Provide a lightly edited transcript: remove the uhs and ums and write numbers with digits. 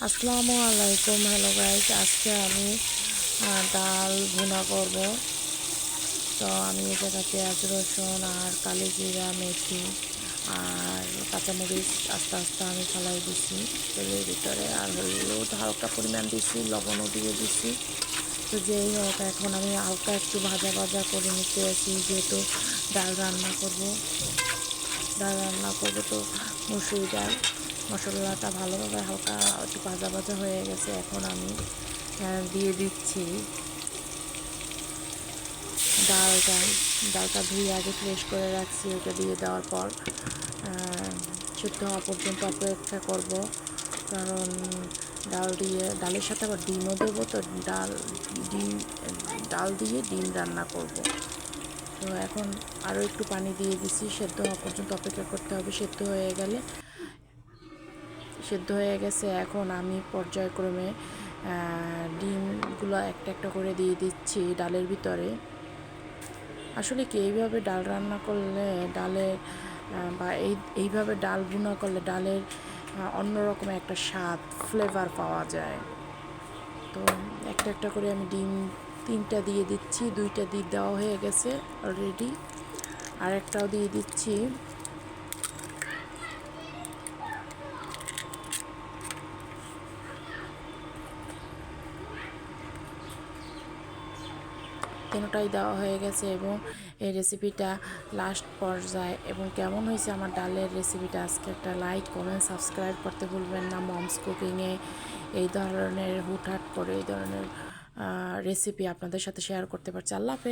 আসসালামু আলাইকুম। Hello guys, আজকে আমি ডাল ভুনা করব। তো আমি এই জায়গায় পেঁয়াজ রসুন আর কালি জিরা মেথি আর কাঁচামরিচ আস্তে আস্তে আমি ফেলাই দিছি তেলের ভিতরে, আর হলুদ হালকা পরিমাণ দিছি, লবণও দিয়ে দিছি। তো যেই হোক, এখন আমি হালকা একটু ভাজা ভাজা করে নিতে আছি, যেহেতু ডাল রান্না করব। তো মুসুরি ডাল মশলাটা ভালোভাবে হালকা একটু ভাজা ভাজা হয়ে গেছে। এখন আমি দিয়ে দিচ্ছি ডালটা। ডালটা ধুয়ে আগে ফ্রেশ করে রাখছি, ওটা দিয়ে দেওয়ার পর সিদ্ধ হওয়া পর্যন্ত অপেক্ষা করব। কারণ ডালের সাথে আবার ডিমও দেবো, তো ডিম ডাল দিয়ে ডিম রান্না করব। তো এখন আরও একটু পানি দিয়ে দিছি, সেদ্ধ হওয়া পর্যন্ত অপেক্ষা করতে হবে। সেদ্ধ হয়ে গেছে। এখন আমি পর্যায়ক্রমে ডিমগুলো একটা একটা করে দিয়ে দিচ্ছি ডালের ভিতরে। আসলে কি, এইভাবে ডাল রান্না করলে ডালের বা এইভাবে ডাল ভুনা করলে ডালের অন্যরকম একটা স্বাদ, ফ্লেভার পাওয়া যায়। তো একটা একটা করে আমি ডিম 3টা দিয়ে দিচ্ছি, 2টা দিয়ে দেওয়া হয়ে গেছে অলরেডি, আর একটাও দিয়ে দিচ্ছি। তিনটাই দেওয়া হয়ে গেছে এবং এই রেসিপিটা লাস্ট পর্যায়ে। এবং কেমন হয়েছে আমার ডালের রেসিপিটা, আজকে একটা লাইক কমেন্ট সাবস্ক্রাইব করতে ভুলবেন না। মমস কুকিংয়ে এই ধরনের হুটহাট করে এই ধরনের রেসিপি আপনাদের সাথে শেয়ার করতে পারছি। আল্লাহ হাফেজ।